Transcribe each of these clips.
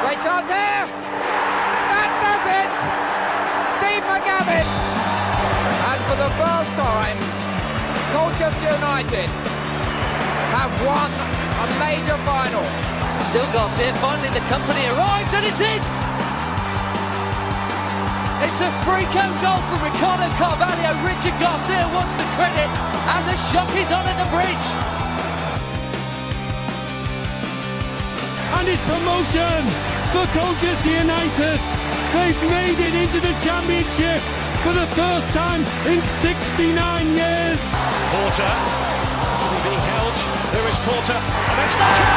Great chance here! That does it! Steve McGavin! And for the first time, Colchester United have won a major final. Still Garcia, finally the company arrives and it's in! It's a freak out goal from Ricardo Carvalho. Richard Garcia wants the credit and the shock is on at the bridge. And it's promotion for Colchester United. They've made it into the Championship for the first time in 69 years. Porter, actually being held. There is Porter, and it's Maka!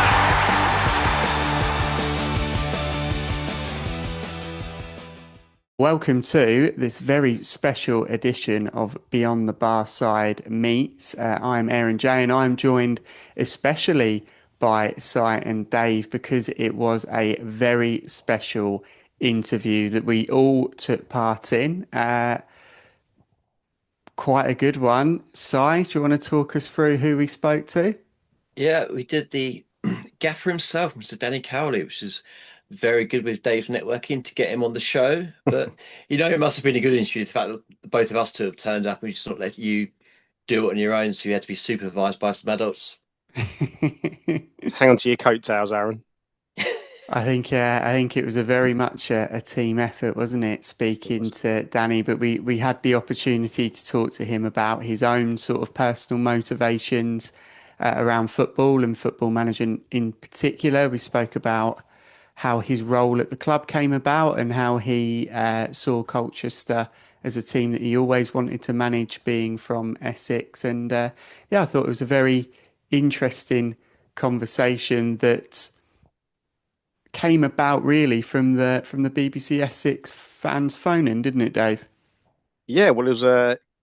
Welcome to this very special edition of Beyond the Barside Meets. I'm Aaron J and I'm joined especially by Si and Dave because it was a very special interview that we all took part in. Quite a good one. Si, do you want to talk us through who we spoke to? Yeah, we did the gaffer himself, Mr. Danny Cowley, which is very good with Dave's networking to get him on the show. But, it must have been a good interview, the fact that both of us two have turned up and we just not let you do it on your own. So you had to be supervised by some adults. Hang on to your coattails, Aaron. I think it was a very much a team effort, wasn't it? Speaking to Danny, but we had the opportunity to talk to him about his own sort of personal motivations around football and football management in particular. We spoke about how his role at the club came about and how he saw Colchester as a team that he always wanted to manage, being from Essex. And I thought it was a very interesting conversation that came about really from the BBC Essex fans phoning, didn't it, Dave? Yeah, well,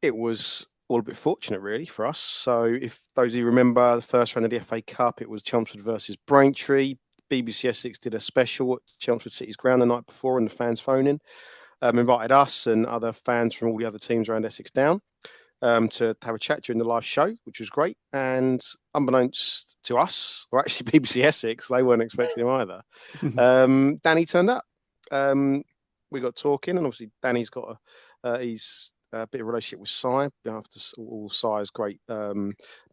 it was all a bit fortunate really for us. So if those of you remember the first round of the FA Cup, it was Chelmsford versus Braintree. BBC Essex did a special at Chelmsford City's ground the night before, and the fans phoning invited us and other fans from all the other teams around Essex down to have a chat during the live show, which was great. And unbeknownst to us, or actually BBC Essex, they weren't expecting him either. Danny turned up. We got talking, and obviously Danny's got he's a bit of a relationship with Si. After all Si's great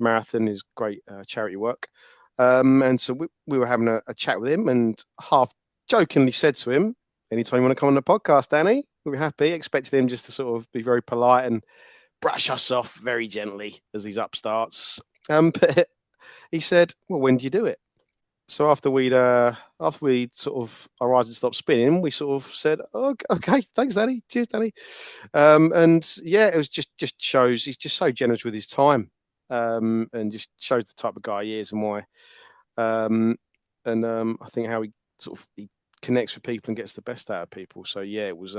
marathon, his great charity work. And so we were having a chat with him, and half jokingly said to him, anytime you want to come on the podcast, Danny, we'll be happy. Expected him just to sort of be very polite and brush us off very gently as these upstarts. But he said, well, when do you do it? So after we'd sort of our eyes had stopped spinning, we sort of said, oh, okay, thanks, Danny. Cheers, Danny. And yeah, it was just shows he's just so generous with his time. And just shows the type of guy he is and why. I think how he connects with people and gets the best out of people. So yeah, it was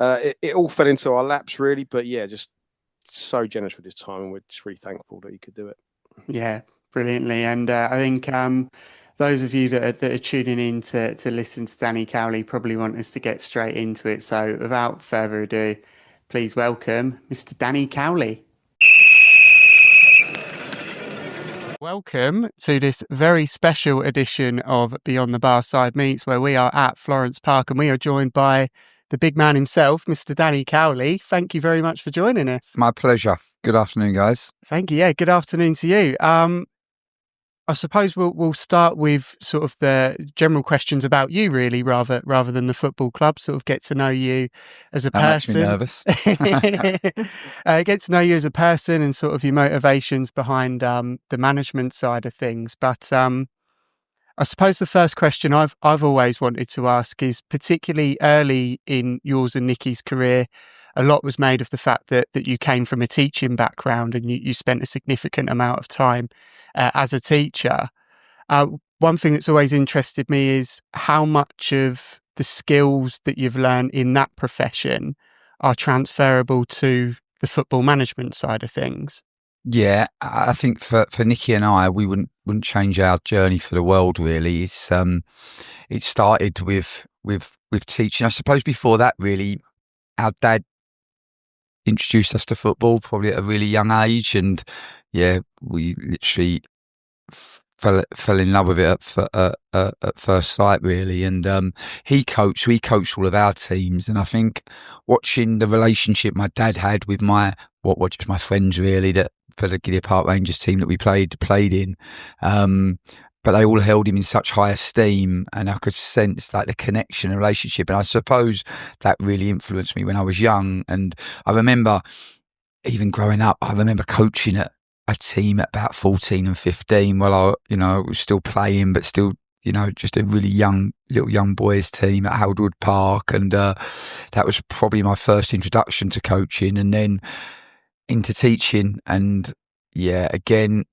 it all fell into our laps really, but yeah, just so generous with his time, and we're just really thankful that he could do it. Yeah, brilliantly. And I think those of you that are tuning in to listen to Danny Cowley probably want us to get straight into it. So without further ado, please welcome Mr. Danny Cowley. Welcome to this very special edition of Beyond the Barside Meets, where we are at Florence Park and we are joined by the big man himself, Mr. Danny Cowley. Thank you very much for joining us. My pleasure. Good afternoon, guys. Thank you. Yeah, good afternoon to you. I suppose we'll start with sort of the general questions about you, really, rather than the football club. Sort of get to know you as a person. That makes me nervous. Get to know you as a person and sort of your motivations behind the management side of things. But I suppose the first question I've always wanted to ask is, particularly early in yours and Nicky's career, a lot was made of the fact that you came from a teaching background and you spent a significant amount of time as a teacher. One thing that's always interested me is how much of the skills that you've learned in that profession are transferable to the football management side of things. Yeah, I think for Nicky and I, we wouldn't change our journey for the world. Really, it started with teaching. I suppose before that, really, our dad introduced us to football probably at a really young age, and yeah, we literally fell in love with it at first sight, really. And we coached all of our teams, and I think watching the relationship my dad had with my friends, really, that for the Gideon Park Rangers team that we played in, but they all held him in such high esteem, and I could sense like the connection and relationship, and I suppose that really influenced me when I was young. And I remember even growing up, I remember coaching at a team at about 14 and 15 while I was still playing, but still, just a really little young boys team at Howardwood Park. And that was probably my first introduction to coaching, and then into teaching. And yeah, again,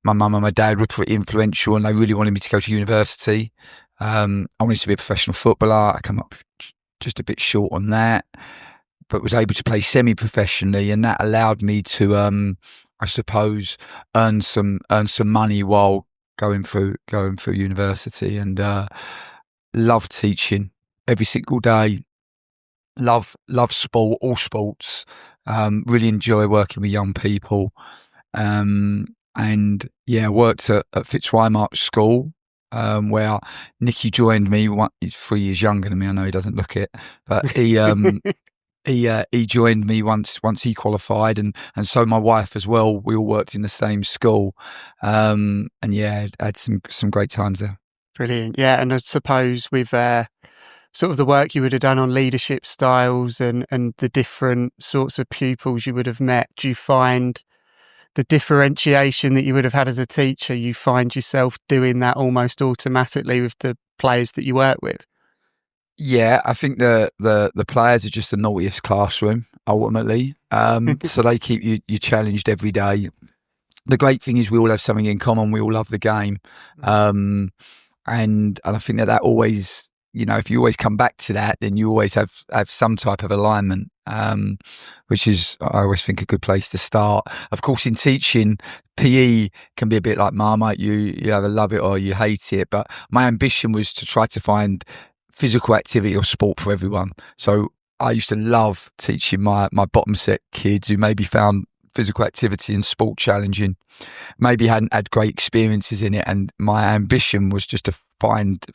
my mum and my dad were pretty influential, and they really wanted me to go to university. I wanted to be a professional footballer. I come up just a bit short on that, but was able to play semi-professionally, and that allowed me to, I suppose, earn some money while going through university. And love teaching every single day. Love sport, all sports. Really enjoy working with young people. And yeah, worked at Fitzwymark School, where Nicky joined me. He's 3 years younger than me. I know he doesn't look it, but he he joined me once he qualified, and so my wife as well. We all worked in the same school, and yeah, had some great times there. Brilliant. Yeah, and I suppose with sort of the work you would have done on leadership styles and the different sorts of pupils you would have met, do you find the differentiation that you would have had as a teacher, you find yourself doing that almost automatically with the players that you work with? Yeah, I think the players are just the naughtiest classroom ultimately. So they keep you challenged every day. The great thing is we all have something in common. We all love the game, and I think that always, if you always come back to that, then you always have some type of alignment, which is, I always think, a good place to start. Of course, in teaching, PE can be a bit like Marmite. You either love it or you hate it. But my ambition was to try to find physical activity or sport for everyone. So I used to love teaching my bottom set kids who maybe found physical activity and sport challenging, maybe hadn't had great experiences in it, and my ambition was just to find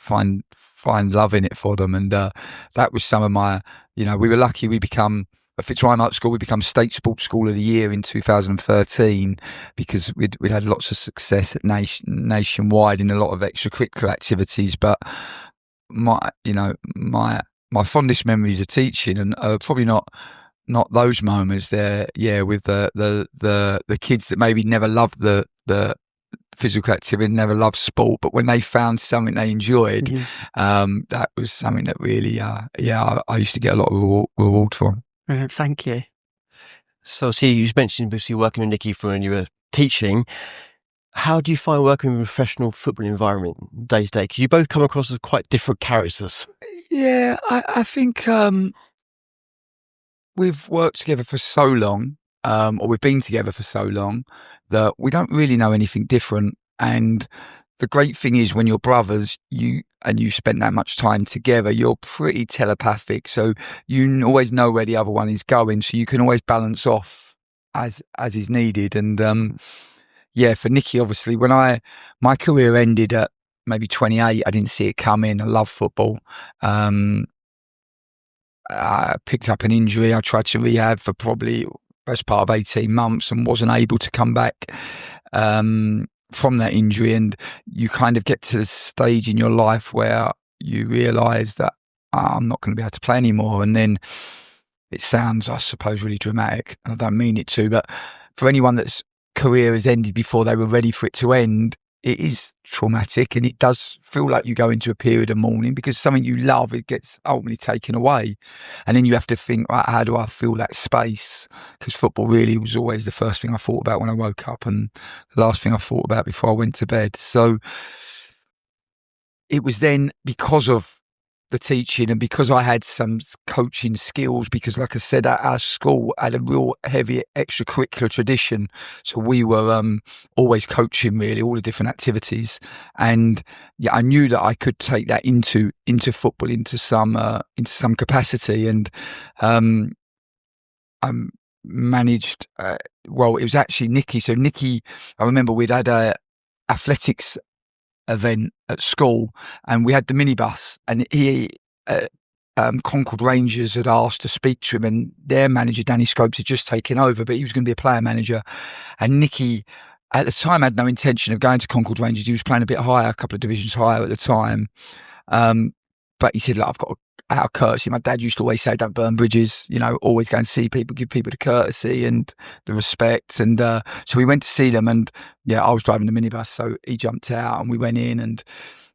love in it for them. And that was some of my, we were lucky. We become at Fitzwymark School. We become State Sports School of the Year in 2013 because we'd had lots of success at nationwide in a lot of extracurricular activities. But my fondest memories of teaching, and probably not those moments there, with the kids that maybe never loved the physical activity, never loved sport, but when they found something they enjoyed, that was something that really, I used to get a lot of reward from. Thank you. So, see, you mentioned obviously working with Nicky when you were teaching. How do you find working in a professional football environment day to day? Because you both come across as quite different characters. Yeah, I think we've worked together for so long, or we've been together for so long, that we don't really know anything different. And the great thing is when you're brothers, you spent that much time together, you're pretty telepathic. So you always know where the other one is going. So you can always balance off as is needed. And for Nicky, obviously, when my career ended at maybe 28, I didn't see it coming. I love football. I picked up an injury. I tried to rehab for probably best part of 18 months and wasn't able to come back from that injury. And you kind of get to the stage in your life where you realise that I'm not going to be able to play anymore. And then it sounds, I suppose, really dramatic, and I don't mean it to, but for anyone that's career has ended before they were ready for it to end, it is traumatic, and it does feel like you go into a period of mourning because something you love, it gets ultimately taken away. And then you have to think, right, how do I fill that space? Because football really was always the first thing I thought about when I woke up and the last thing I thought about before I went to bed. So it was then, because of the teaching and because I had some coaching skills, because like I said, our school had a real heavy extracurricular tradition, so we were always coaching really all the different activities, and I knew that I could take that into football into some capacity. And I managed it was actually Nicky. So Nicky, I remember we'd had athletics event at school, and we had the minibus, and he Concord Rangers had asked to speak to him, and their manager Danny Scopes had just taken over, but he was going to be a player manager, and Nicky at the time had no intention of going to Concord Rangers. He was playing a bit higher, a couple of divisions higher at the time, but he said, "Look, I've got out of courtesy." My dad used to always say, "Don't burn bridges, always go and see people, give people the courtesy and the respect." And so we went to see them, and I was driving the minibus, so he jumped out and we went in, and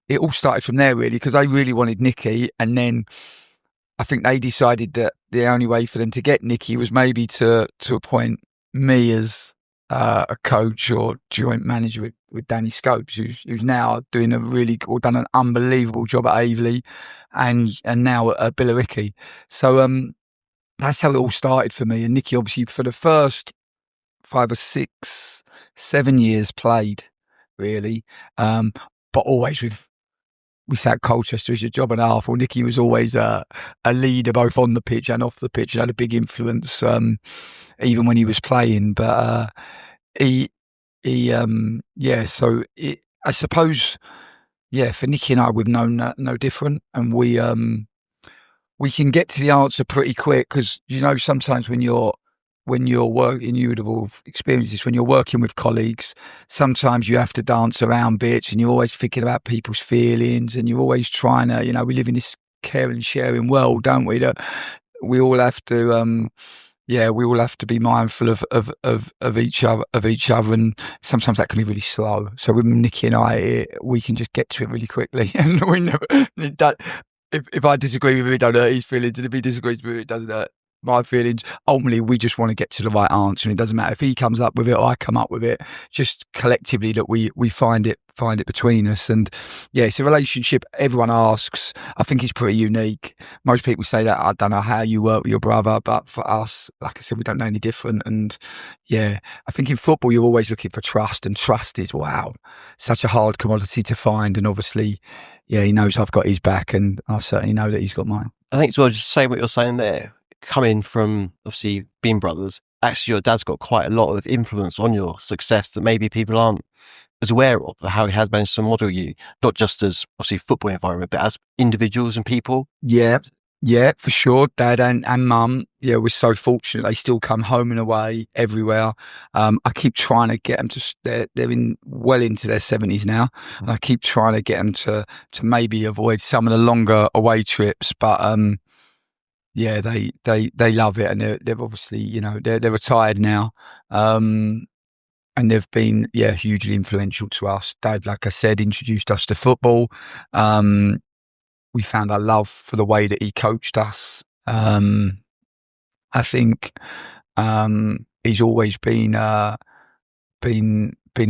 it all started from there really, because they really wanted Nicky, and then I think they decided that the only way for them to get Nicky was maybe to appoint me as a coach or joint manager with Danny Scopes, who's now doing done an unbelievable job at Aveley and now at Billericay. So that's how it all started for me. And Nicky, obviously, for the first 5 or 6, 7 years played, really, but always we sat at Colchester as a job and a half. Well, Nicky was always a leader, both on the pitch and off the pitch, and had a big influence, even when he was playing. But I suppose, for Nicky and I, we've known no different, and we can get to the answer pretty quick, because sometimes when you're working, you would have all experienced this, when you're working with colleagues, sometimes you have to dance around bits, and you're always thinking about people's feelings, and you're always trying to, we live in this caring and sharing world, don't we? That we all have to, we all have to be mindful of each other, and sometimes that can be really slow. So with Nicky and I, we can just get to it really quickly, and we never. If I disagree with him, it don't hurt his feelings, and if he disagrees with it, it doesn't hurt my feelings. Ultimately, we just want to get to the right answer, and it doesn't matter if he comes up with it or I come up with it. Just collectively that we find it between us. And it's a relationship everyone asks. I think it's pretty unique. Most people say that, I don't know how you work with your brother, but for us, like I said, we don't know any different. And I think in football you're always looking for trust, and trust is such a hard commodity to find. And obviously, he knows I've got his back, and I certainly know that he's got mine. I think as well, just saying what you're saying there, coming from obviously being brothers, actually your dad's got quite a lot of influence on your success that maybe people aren't as aware of, how he has managed to model you, not just as obviously football environment, but as individuals and people. Yeah, for sure. Dad and mum, we're so fortunate. They still come home and away everywhere. I keep trying to get them to, they're well into their 70s now, and I keep trying to get them to maybe avoid some of the longer away trips, but they love it, and they're obviously, they're retired now, and they've been hugely influential to us. Dad, like I said, introduced us to football. We found our love for the way that he coached us. I think he's always been a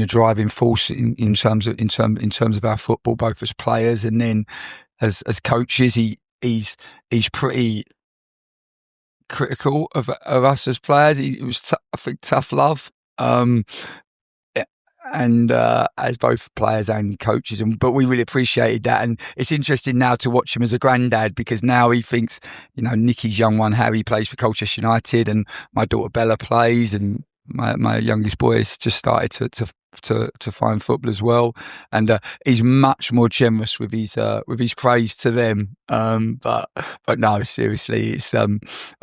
driving force in terms of our football, both as players and then as coaches. He's pretty critical of us as players. It was, I think, tough love, and as both players and coaches, but we really appreciated that. And it's interesting now to watch him as a granddad, because now he thinks, Nicky's young one, Harry, plays for Colchester United, and my daughter Bella plays, and my youngest boy has just started to find football as well, and he's much more generous with his praise to them. But no, seriously, it's I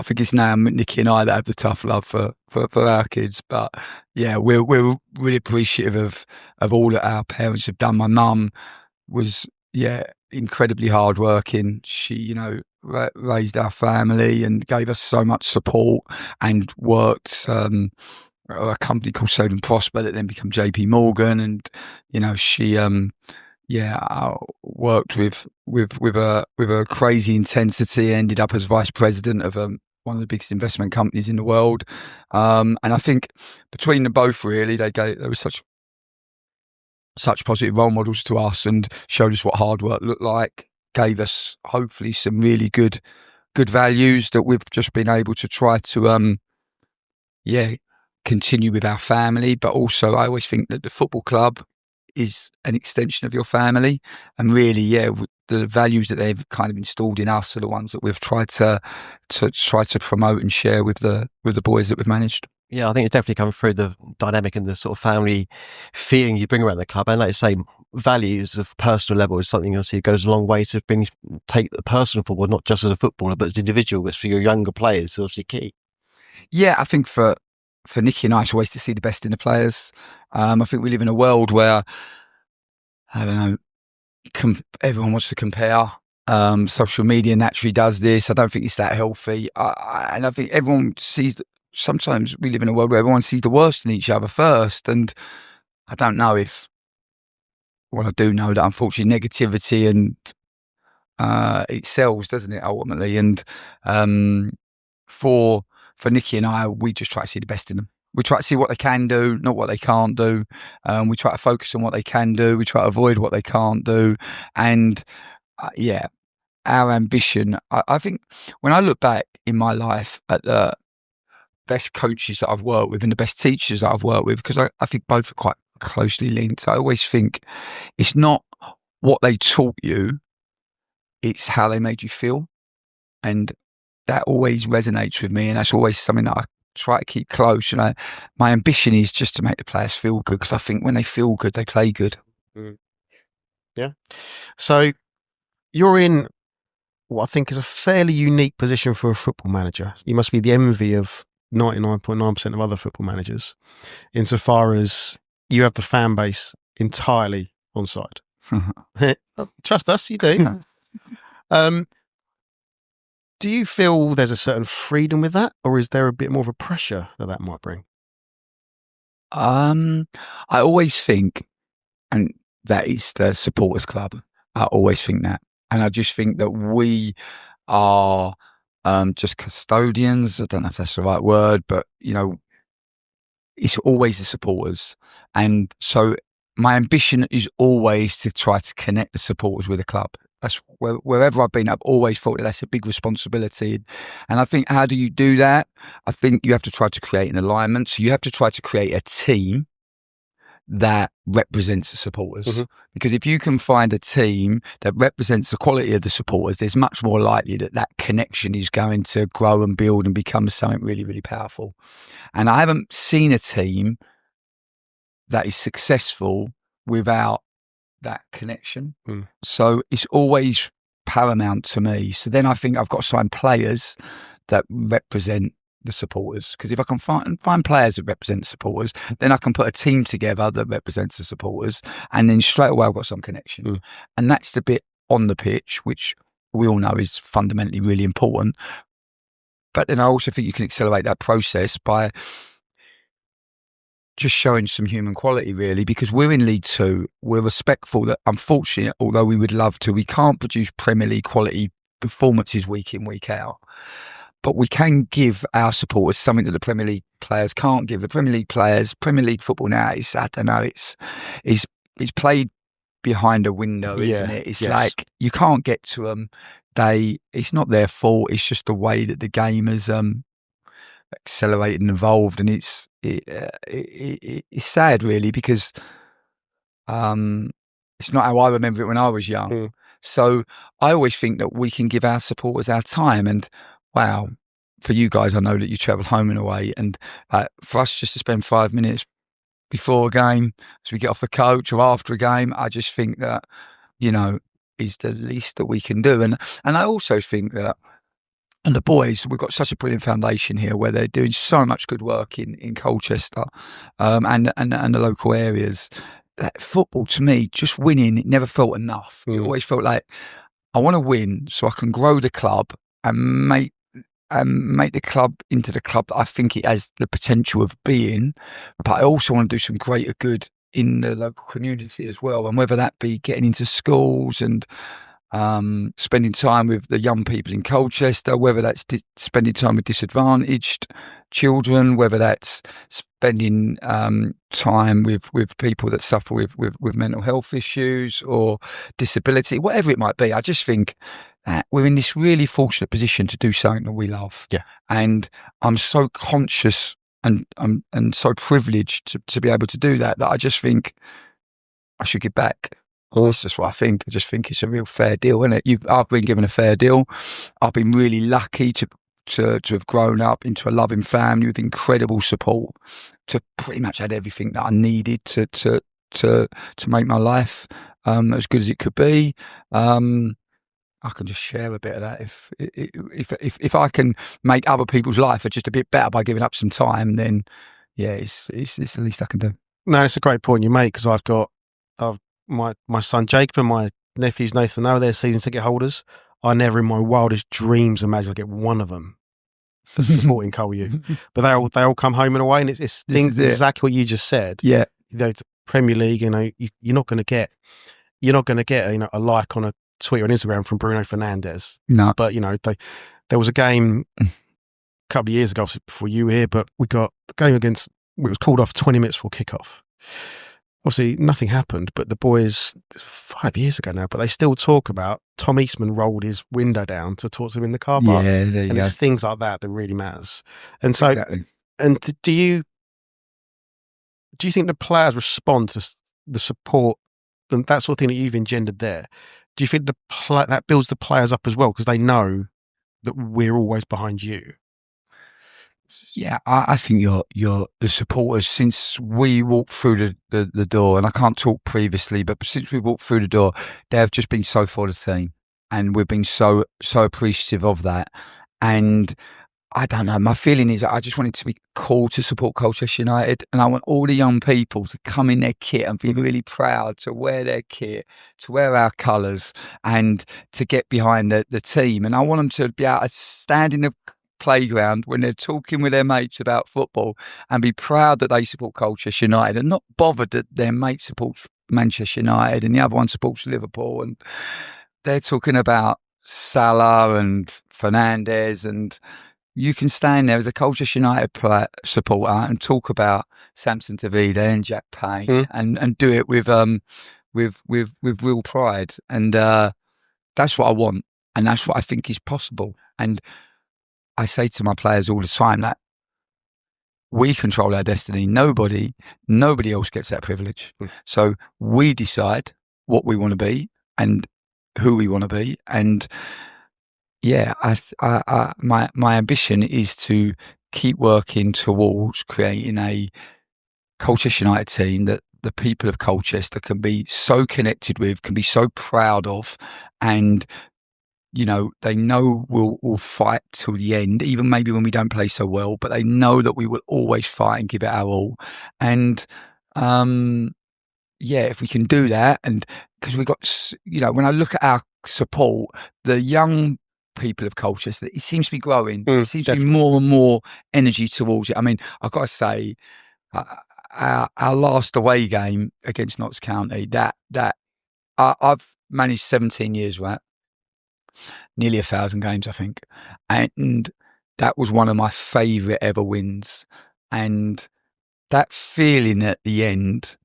think it's now Nicky and I that have the tough love for our kids. But we're really appreciative of all that our parents have done. My mum was incredibly hardworking. She raised our family and gave us so much support, and worked a company called Save and Prosper that then became JP Morgan, and she worked with a crazy intensity, ended up as vice president of one of the biggest investment companies in the world, and I think between them both, really, they were such positive role models to us, and showed us what hard work looked like, gave us hopefully some really good values that we've just been able to try to continue with our family. But also, I always think that the football club is an extension of your family, and really, the values that they've kind of installed in us are the ones that we've tried to promote and share with the boys that we've managed. Yeah, I think it's definitely come through the dynamic and the sort of family feeling you bring around the club. And like you say, values of personal level is something obviously goes a long way to take the personal football, not just as a footballer, but as an individual, but for your younger players, is obviously key. Yeah, I think for Nicky and I, it's always to see the best in the players. I think we live in a world where, I don't know, everyone wants to compare. Social media naturally does this. I don't think it's that healthy. And I think everyone sees, sometimes we live in a world where everyone sees the worst in each other first. And I don't know if, well, I do know that unfortunately negativity and it sells, doesn't it, ultimately? And for Nicky and I, we just try to see the best in them. We try to see what they can do, not what they can't do. We try to focus on what they can do. We try to avoid what they can't do. And yeah, our ambition, I think when I look back in my life at the best coaches that I've worked with and the best teachers that I've worked with, because I think both are quite closely linked, I always think it's not what they taught you, it's how they made you feel. And that always resonates with me. And that's always something that I try to keep close. And my ambition is just to make the players feel good, because I think when they feel good, they play good. Mm. Yeah. So you're in what I think is a fairly unique position for a football manager. You must be the envy of 99.9% of other football managers, insofar as you have the fan base entirely on side. Trust us, you do. Do you feel there's a certain freedom with that, or is there a bit more of a pressure that might bring? I always think, and that is the supporters club. I always think that. And I just think that we are just custodians. I don't know if that's the right word, but, it's always the supporters. And so my ambition is always to try to connect the supporters with the club. That's wherever I've been, I've always thought that that's a big responsibility. And I think, how do you do that? I think you have to try to create an alignment. So you have to try to create a team that represents the supporters. Mm-hmm. Because if you can find a team that represents the quality of the supporters, there's much more likely that connection is going to grow and build and become something really, really powerful. And I haven't seen a team that is successful without that connection. So it's always paramount to me. So then I think I've got to sign players that represent the supporters, because if I can find players that represent the supporters, then I can put a team together that represents the supporters, and then straight away I've got some connection. And that's the bit on the pitch which we all know is fundamentally really important. But then I also think you can accelerate that process by just showing some human quality, really, because we're in League Two. We're respectful that, unfortunately, although we would love to, we can't produce Premier League quality performances week in, week out. But we can give our supporters something that the Premier League players can't give. The Premier League players, Premier League football now is, I don't know, it's played behind a window, isn't it? It's like you can't get to them. It's not their fault. It's just the way that the game has accelerated and evolved, and it's sad, really, because it's not how I remember it when I was young. So I always think that we can give our supporters our time, and wow, for you guys, I know that you travel home and away, and for us just to spend 5 minutes before a game, as we get off the coach, or after a game, I just think that, is the least that we can do. And I also think that, and the boys, we've got such a brilliant foundation here where they're doing so much good work in Colchester and the local areas. Football, to me, just winning, it never felt enough. It always felt like, I want to win so I can grow the club and make the club into the club that I think it has the potential of being. But I also want to do some greater good in the local community as well. And whether that be getting into schools and spending time with the young people in Colchester, whether that's spending time with disadvantaged children, whether that's spending time with people that suffer with mental health issues or disability, whatever it might be. I just think that we're in this really fortunate position to do something that we love. Yeah. And I'm so conscious and so privileged to be able to do that I just think I should give back. That's just what I think. I just think it's a real fair deal, isn't it? I've been given a fair deal. I've been really lucky to to have grown up into a loving family with incredible support, to pretty much had everything that I needed to make my life as good as it could be. I can just share a bit of that. If I can make other people's life just a bit better by giving up some time, then yeah, it's the least I can do. No, it's a great point you make, because I've got my son Jacob and my nephews Nathan. Now they're season ticket holders. I never in my wildest dreams imagined I'd get one of them for supporting Cole Youth, but they all come home and away, and it's things exactly what you just said. Yeah, the Premier League, you're not going to get a like on a tweet or an Instagram from Bruno Fernandes. No, but there was a game a couple of years ago before you were here, but we got the game against. It was called off 20 minutes before kickoff. Obviously, nothing happened, but the boys, 5 years ago now, but they still talk about Tom Eastman rolled his window down to talk to him in the car park. Yeah, there you go. It's things like that really matters. And so, exactly. And do you think the players respond to the support and that sort of thing that you've engendered there? Do you think that builds the players up as well, because they know that we're always behind you? Yeah, I think you're the supporters, since we walked through the door, and I can't talk previously, but since we walked through the door, they have just been so for the team, and we've been so appreciative of that. And I don't know, my feeling is I just want it to be cool to support Colchester United, and I want all the young people to come in their kit and be really proud to wear their kit, to wear our colours, and to get behind the team. And I want them to be able to stand in the playground when they're talking with their mates about football and be proud that they support Colchester United, and not bothered that their mate supports Manchester United and the other one supports Liverpool, and they're talking about Salah and Fernandes, and you can stand there as a Colchester United supporter and talk about Samson Tavida and Jack Payne and do it with real pride, and that's what I want, and that's what I think is possible. And I say to my players all the time that we control our destiny. Nobody else gets that privilege. So we decide what we want to be and who we want to be. And yeah, my ambition is to keep working towards creating a Colchester United team that the people of Colchester can be so connected with, can be so proud of, and they know we'll fight till the end, even maybe when we don't play so well, but they know that we will always fight and give it our all. And if we can do that, and because we got, when I look at our support, the young people of Colchester, it seems to be growing. It seems to be more and more energy towards it. I mean, I've got to say, our last away game against Notts County, that I've managed 17 years, right? Nearly 1,000 games, I think. And that was one of my favourite ever wins. And that feeling at the end,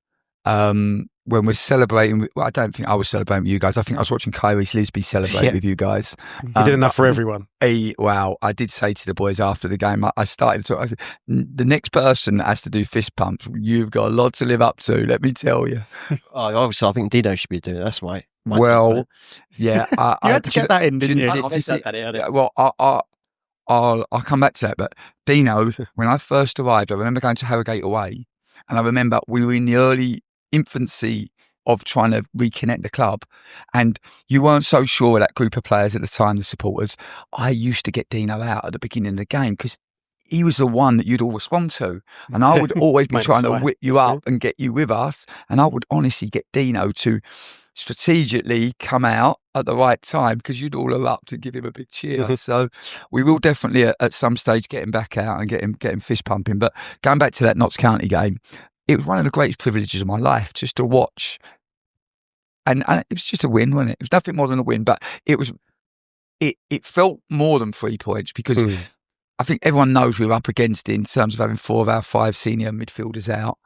when we're celebrating, I don't think I was celebrating with you guys. I think I was watching Kyrie's Lisby celebrate with you guys. You did enough for everyone. Wow. I did say to the boys after the game, I started to, the next person that has to do fist pumps, you've got a lot to live up to, let me tell you. Obviously, I think Dino should be doing it. That's right. Well, yeah. You had to get that in, didn't you? I'll come back to that. But Dino, when I first arrived, I remember going to Harrogate away, and I remember we were in the early infancy of trying to reconnect the club, and you weren't so sure of that group of players at the time, the supporters. I used to get Dino out at the beginning of the game because he was the one that you'd all respond to, and I would always be trying to whip you up and get you with us, and I would honestly get Dino to strategically come out at the right time because you'd all erupt to give him a big cheer. So we will definitely at some stage get him back out and get him fist pumping. But going back to that Notts County game, it was one of the greatest privileges of my life just to watch, and it was just a win, wasn't it? It was nothing more than a win, but it felt more than 3 points because I think everyone knows we were up against it in terms of having 4 of our 5 senior midfielders out.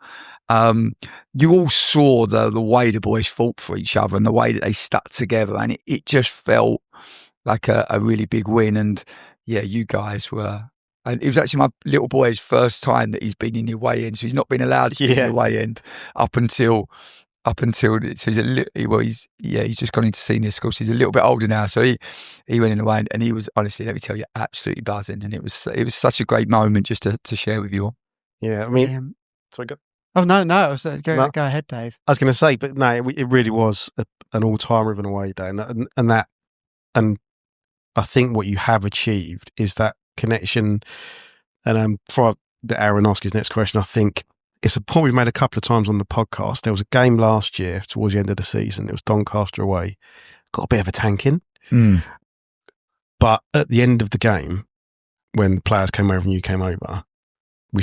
You all saw the way the boys fought for each other and the way that they stuck together, and it just felt like a really big win. And yeah, you guys were, and it was actually my little boy's first time that he's been in the away end, so he's not been allowed to be in the away end up until up until so he's just gone into senior school, so he's a little bit older now. So he went in away, and he was, honestly, let me tell you, absolutely buzzing, and it was such a great moment just to share with you all. Yeah, I mean, sorry, go. Oh no, I was go ahead, Dave. I was going to say, but no, it really was an all-timer of an away day, and I think what you have achieved is that connection. And for Aronofsky's next question, I think it's a point we've made a couple of times on the podcast. There was a game last year towards the end of the season. It was Doncaster away. Got a bit of a tanking. But at the end of the game, when the players came over and you came over, we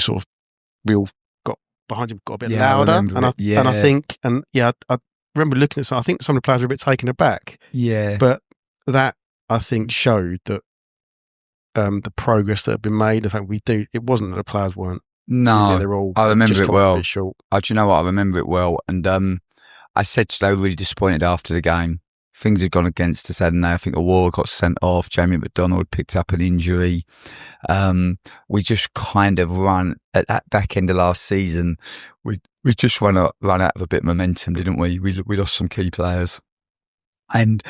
all got behind you, got a bit louder. I think I remember looking at some, I think some of the players were a bit taken aback. Yeah. But that, I think, showed that the progress that had been made. In fact, it wasn't that the players weren't. No, they're all. I remember it well. Do you know what? I remember it well, and I said they were really disappointed after the game. Things had gone against us, hadn't they? I think Awara got sent off. Jamie McDonald picked up an injury. We just kind of run at that back end of last season. We just run out of a bit of momentum, didn't we? We lost some key players. And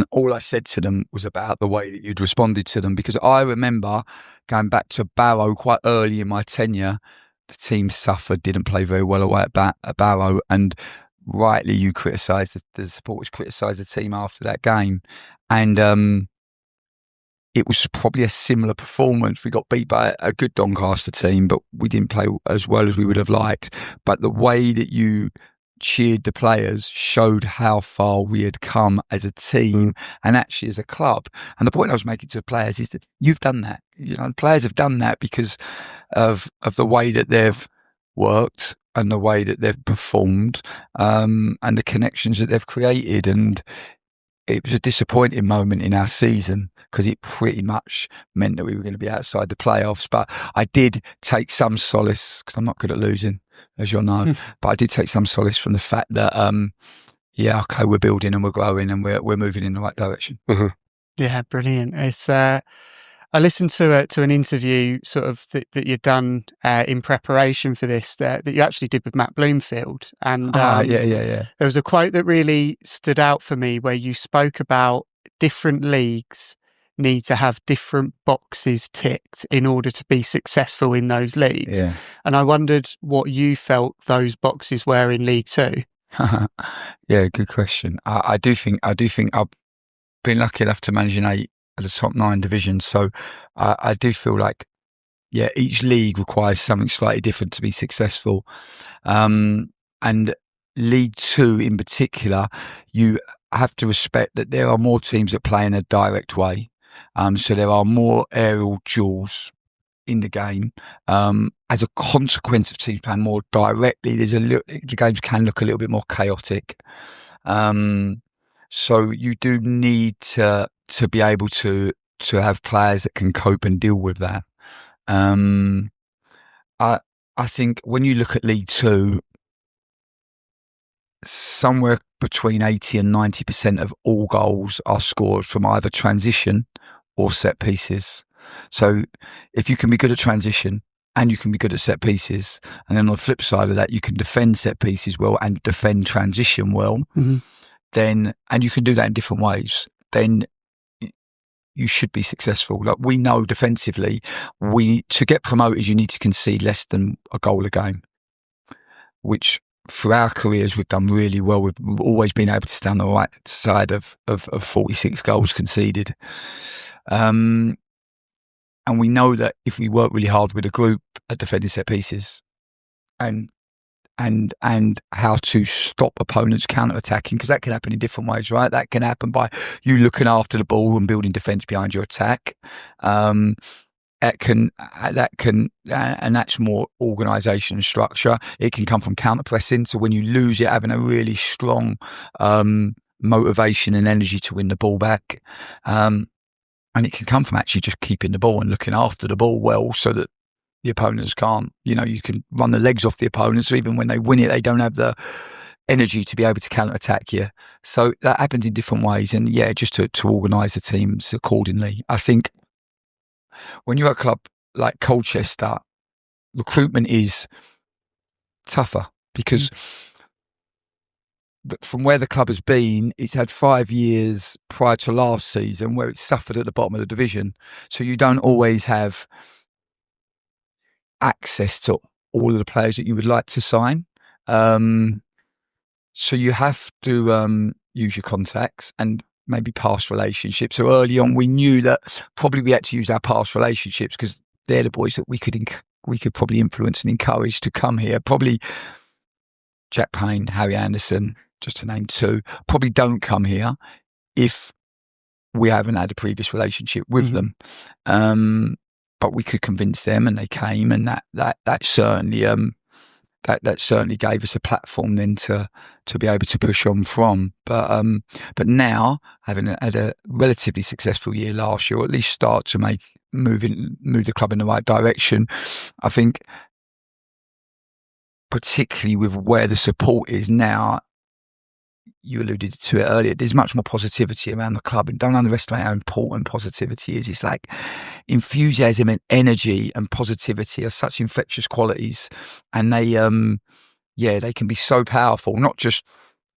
all I said to them was about the way that you'd responded to them, because I remember going back to Barrow quite early in my tenure, the team suffered, didn't play very well away at Barrow, and rightly you criticised the supporters criticised the team after that game, and it was probably a similar performance. We got beat by a good Doncaster team, but we didn't play as well as we would have liked. But the way that you cheered the players showed how far we had come as a team and actually as a club. And the point I was making to the players is that you've done that. The players have done that because of the way that they've worked and the way that they've performed, and the connections that they've created. And it was a disappointing moment in our season because it pretty much meant that we were going to be outside the playoffs. But I did take some solace, because I'm not good at losing, as you'll know, but I did take some solace from the fact that, okay, we're building and we're growing and we're moving in the right direction. Mm-hmm. Yeah, brilliant. It's I listened to an interview sort of that you'd done in preparation for this that you actually did with Matt Bloomfield, and there was a quote that really stood out for me where you spoke about different leagues need to have different boxes ticked in order to be successful in those leagues. Yeah. And I wondered what you felt those boxes were in League Two. Yeah, good question. I do think I've been lucky enough to manage in 8 of the top 9 divisions. So I do feel like, each league requires something slightly different to be successful. And League Two in particular, you have to respect that there are more teams that play in a direct way. So there are more aerial duels in the game. As a consequence of teams playing more directly, the games can look a little bit more chaotic. So you do need to be able to have players that can cope and deal with that. I think when you look at League Two, somewhere between 80 and 90% of all goals are scored from either transition or set pieces. So if you can be good at transition and you can be good at set pieces, and then on the flip side of that, you can defend set pieces well and defend transition well, then, and you can do that in different ways, then you should be successful. Like, we know defensively, to get promoted, you need to concede less than a goal a game, which through our careers, we've done really well. We've always been able to stay on the right side of 46 goals conceded. And we know that if we work really hard with a group at defending set pieces and how to stop opponents counter-attacking, because that can happen in different ways, right? That can happen by you looking after the ball and building defence behind your attack. And that's more organisation and structure. It can come from counter-pressing. So when you lose it, having a really strong motivation and energy to win the ball back. And it can come from actually just keeping the ball and looking after the ball well, so that the opponents can't, you can run the legs off the opponents. So even when they win it, they don't have the energy to be able to counter-attack you. So that happens in different ways. And just to organise the teams accordingly. I think when you're at a club like Colchester, recruitment is tougher because from where the club has been, it's had 5 years prior to last season where it suffered at the bottom of the division. So you don't always have access to all of the players that you would like to sign. So you have to use your contacts and maybe past relationships. So early on, we knew that probably we had to use our past relationships because they're the boys that we could probably influence and encourage to come here. Probably Jack Payne, Harry Anderson, just to name two, probably don't come here if we haven't had a previous relationship with them. But we could convince them, and they came, and that certainly that certainly gave us a platform then to be able to push on from. But now, having had a relatively successful year last year, or at least start to move the club in the right direction, I think, particularly with where the support is now, you alluded to it earlier, there's much more positivity around the club, and don't underestimate how important positivity is. It's like enthusiasm and energy and positivity are such infectious qualities, and they can be so powerful, not just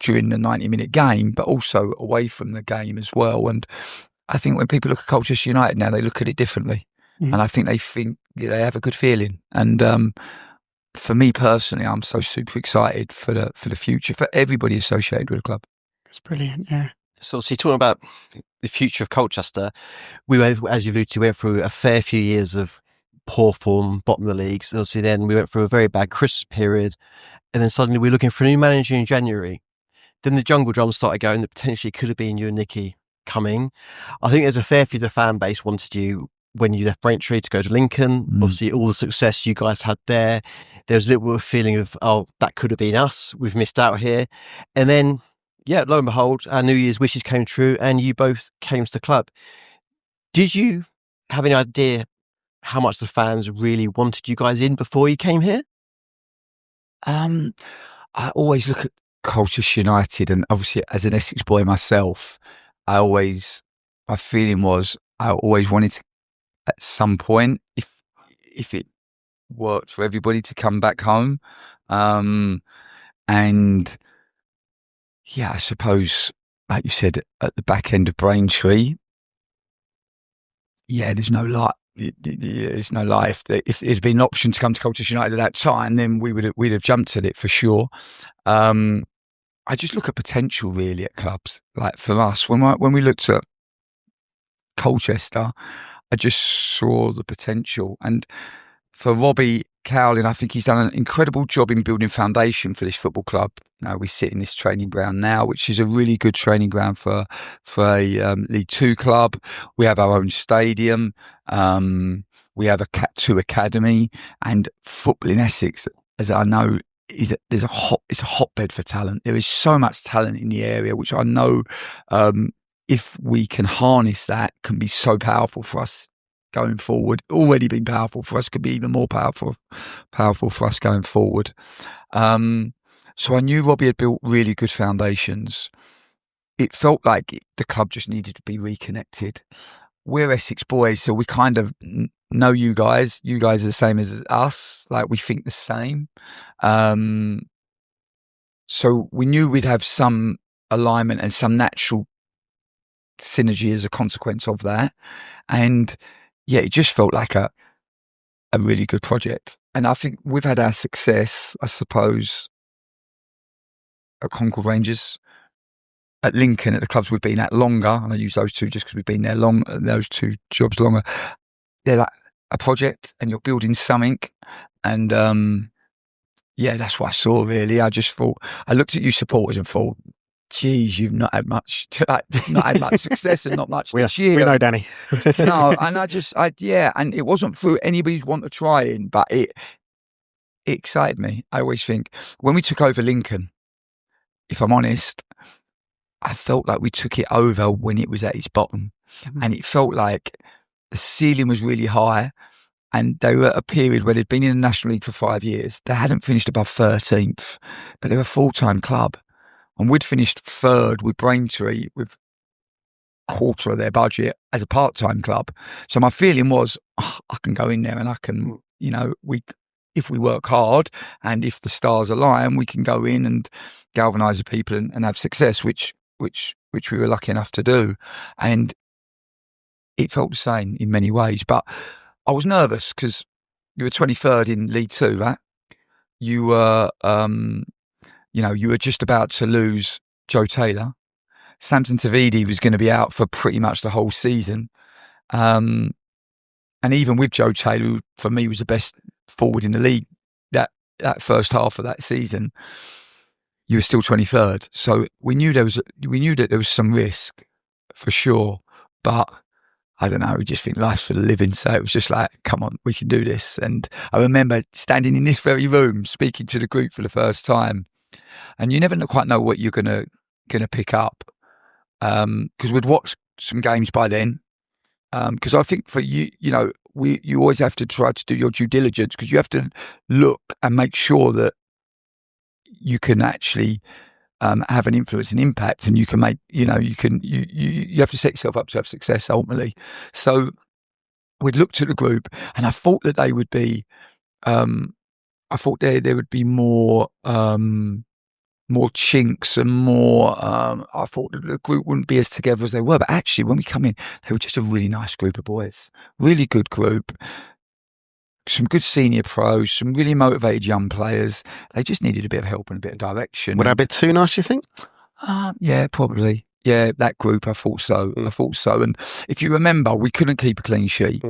during the 90-minute game, but also away from the game as well. And I think when people look at Colchester United now, they look at it differently, and I think they have a good feeling. And for me personally, I'm so super excited for the future, for everybody associated with the club. It's brilliant, yeah. So, talking about the future of Colchester, as you alluded to, went through a fair few years of poor form, bottom of the league. So obviously then we went through a very bad Christmas period, and then suddenly we're looking for a new manager in January. Then the jungle drums started going that potentially could have been you and Nicky coming. I think there's a fair few of the fan base wanted you when you left Braintree to go to Lincoln. Obviously all the success you guys had there, there was a little bit of feeling of, oh, that could have been us, we've missed out here. And then, yeah, lo and behold, our New Year's wishes came true and you both came to the club. Did you have any idea how much the fans really wanted you guys in before you came here? I always look at Colchester United, and obviously as an Essex boy myself, my feeling was I always wanted to, at some point, if it worked for everybody, to come back home. And yeah, I suppose, like you said, at the back end of Braintree, yeah, there's no lie. There's no lie. If it had been an option to come to Colchester United at that time, then we'd have jumped at it for sure. I just look at potential really at clubs. Like for us, when we looked at Colchester, I just saw the potential. And for Robbie Cowley, I think he's done an incredible job in building foundation for this football club. Now we sit in this training ground now, which is a really good training ground for a League Two club. We have our own stadium. We have a Cat 2 academy, and football in Essex, as I know, it's a hotbed for talent. There is so much talent in the area, which I know, if we can harness that, can be so powerful for us going forward. Already been powerful for us, could be even more powerful for us going forward. So I knew Robbie had built really good foundations. It felt like the club just needed to be reconnected. We're Essex boys, so we kind of know you guys. You guys are the same as us. Like, we think the same. So we knew we'd have some alignment and some natural synergy as a consequence of that. And yeah, it just felt like a really good project. And I think we've had our success, I suppose, at Concord Rangers, at Lincoln, at the clubs we've been at longer, and I use those two just because we've been there those two jobs longer. They're like a project, and you're building something. And yeah, that's what I saw really. I just thought, I looked at you supporters and thought, geez, you've not had much success and not much this year. We know, Danny. No, and and it wasn't through anybody's want to try in, but it excited me. I always think when we took over Lincoln, if I'm honest, I felt like we took it over when it was at its bottom. And it felt like the ceiling was really high, and they were at a period where they'd been in the National League for 5 years. They hadn't finished above 13th, but they were a full-time club. And we'd finished third with Braintree with a quarter of their budget as a part-time club. So my feeling was, I can go in there and I can, if we work hard and if the stars align, we can go in and galvanise the people and have success, which we were lucky enough to do. And it felt the same in many ways. But I was nervous because you were 23rd in League Two, right? You were, you were just about to lose Joe Taylor. Samson Tavidi was going to be out for pretty much the whole season. And even with Joe Taylor, who for me was the best forward in the league that first half of that season, you were still 23rd. So we knew that there was some risk for sure, but I don't know, we just think life's for the living. So it was just like, come on, we can do this. And I remember standing in this very room, speaking to the group for the first time, and you never quite know what you're gonna pick up, because we'd watched some games by then. Because I think for you, you always have to try to do your due diligence, because you have to look and make sure that you can actually have an influence and impact, and you can make, you have to set yourself up to have success ultimately. So we'd looked at the group, and I thought that they would be, I thought there would be more chinks and more. I thought that the group wouldn't be as together as they were, but actually, when we come in, they were just a really nice group of boys, really good group. Some good senior pros, some really motivated young players. They just needed a bit of help and a bit of direction. Were they a bit too nice, you think? Yeah, probably. Yeah, that group, I thought so. I thought so. And if you remember, we couldn't keep a clean sheet.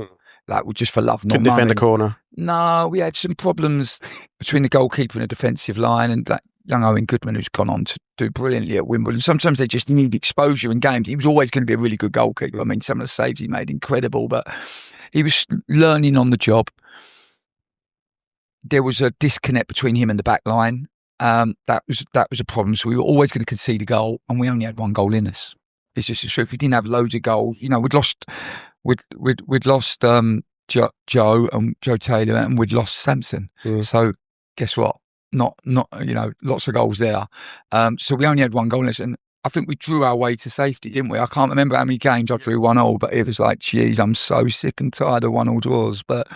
Like, just for love, not Couldn't money. defend a corner. No, we had some problems between the goalkeeper and the defensive line, and that young Owen Goodman, who's gone on to do brilliantly at Wimbledon. Sometimes they just need exposure in games. He was always going to be a really good goalkeeper. I mean, some of the saves he made, incredible, but he was learning on the job. There was a disconnect between him and the back line. That was a problem. So we were always going to concede a goal, and we only had one goal in us. It's just the truth. We didn't have loads of goals. We'd lost Joe and Joe Taylor, and we'd lost Samson. So guess what? Not lots of goals there. So we only had one goal in us, and I think we drew our way to safety, didn't we? I can't remember how many games I drew 1-1, but it was like, geez, I'm so sick and tired of 1-1 draws. But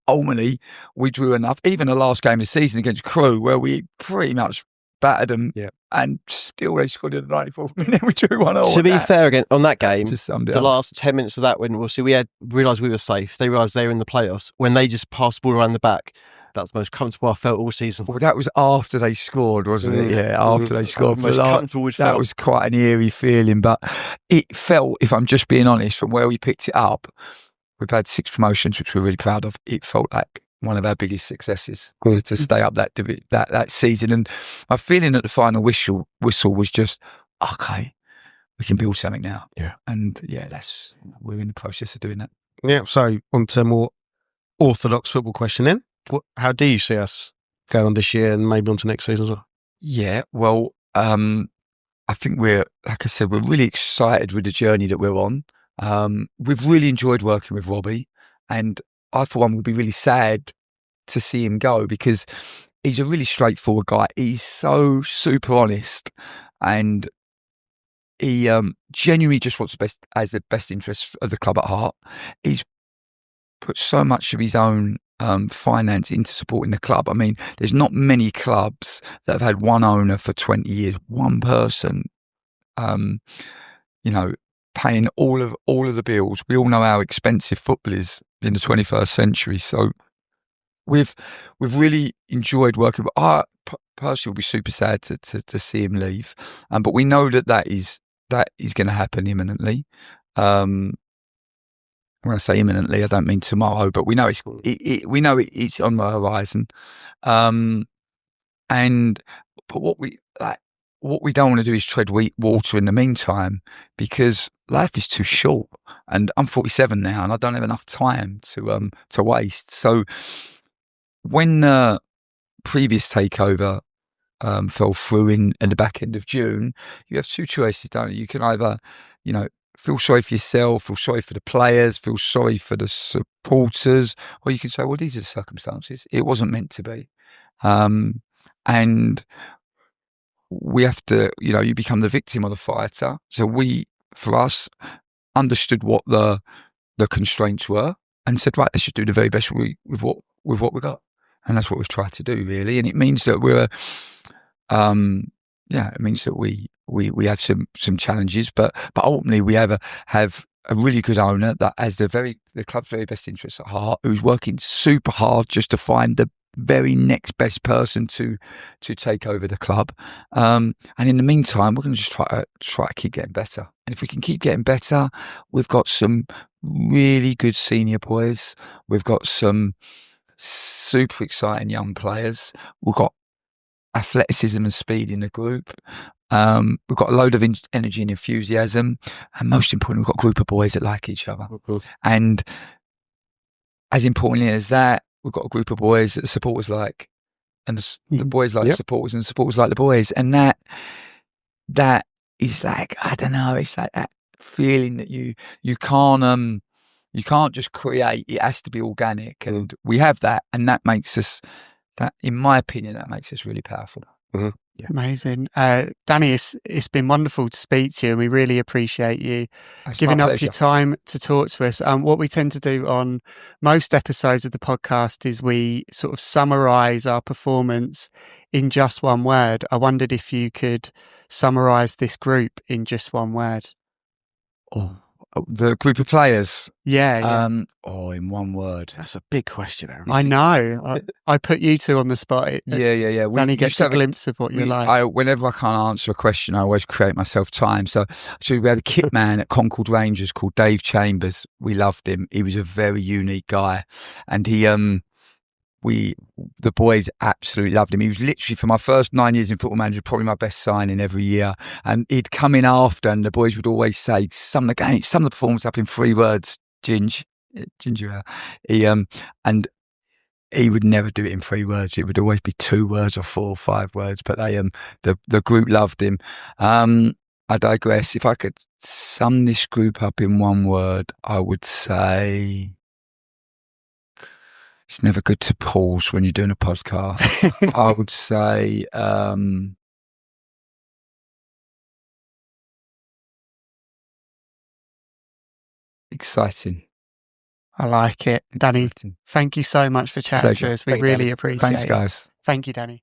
ultimately, we drew enough. Even the last game of the season against Crewe, where we pretty much battered them, and still they scored in the 94th minute. We drew 1-1. To be fair, again on that game, the last 10 minutes of that, when we had realised we were safe, they realised they were in the playoffs. When they just passed the ball around the back, that's the most comfortable I felt all season. Well, that was after they scored, wasn't it? Yeah, after they scored. Most comfortable we'd felt. That was quite an eerie feeling, but it felt, if I'm just being honest, from where we picked it up, we've had 6 promotions, which we're really proud of. It felt like one of our biggest successes to stay up that season. And my feeling at the final whistle was just, okay, we can build something now. Yeah. And we're in the process of doing that. Yeah. So on to a more orthodox football question then. How do you see us going on this year and maybe on to next season as well? Yeah, well, I think we're really excited with the journey that we're on. We've really enjoyed working with Robbie, and I, for one, would be really sad to see him go, because he's a really straightforward guy. He's so super honest, and he genuinely just wants the best interests of the club at heart. He's put so much of his own finance into supporting the club. I mean, there's not many clubs that have had one owner for 20 years, one person, paying all of the bills. We all know how expensive football is in the 21st century. So we've really enjoyed working. But I personally will be super sad to see him leave. But we know that is going to happen imminently. When I say imminently, I don't mean tomorrow, but we know it's on the horizon. But what we don't want to do is tread water in the meantime, because life is too short, and I'm 47 now, and I don't have enough time to waste. So when the previous takeover fell through in the back end of June, you have 2 choices, don't you? You can either, feel sorry for yourself, feel sorry for the players, feel sorry for the supporters, or you can say, well, these are the circumstances. It wasn't meant to be. And we have to, you become the victim or the fighter. So we, for us, understood what the constraints were and said, right, let's just do the very best with what we got. And that's what we've tried to do, really. And it means that it means that we have some challenges, but ultimately we have a really good owner that has the club's very best interests at heart, who's working super hard just to find the very next best person to take over the club. And in the meantime, we're going to just try to keep getting better. And if we can keep getting better, we've got some really good senior boys. We've got some super exciting young players. We've got athleticism and speed in the group. We've got a load of energy and enthusiasm, and most importantly, we've got a group of boys that like each other. And as importantly as that, we've got a group of boys that the supporters like, and the boys like the supporters, and the supporters like the boys. And that is like, I don't know, it's like that feeling that you can't just create. It has to be organic, and we have that, and that makes us. That, in my opinion, that makes us really powerful. Yeah. Amazing. Danny, it's been wonderful to speak to you, and we really appreciate you giving up your time to talk to us. What we tend to do on most episodes of the podcast is we sort of summarise our performance in just one word. I wondered if you could summarise this group in just one word. Oh, the group of players? Yeah. In one word. That's a big question, Aaron. I know. I put you two on the spot. Yeah. Danny gets a glimpse of what you're like. Whenever I can't answer a question, I always create myself time. So we had a kit man at Concord Rangers called Dave Chambers. We loved him. He was a very unique guy. And the boys absolutely loved him. He was literally, for my first 9 years in Football Manager, probably my best signing every year. And he'd come in after, and the boys would always say, sum the performance up in 3 words, Ginger ale. And he would never do it in 3 words. It would always be 2 words or 4 or 5 words. But the group loved him. I digress. If I could sum this group up in one word, I would say... It's never good to pause when you're doing a podcast. I would say exciting. I like it. Danny, thank you so much for chatting to us. We really appreciate it. Thanks, guys. Thank you, Danny.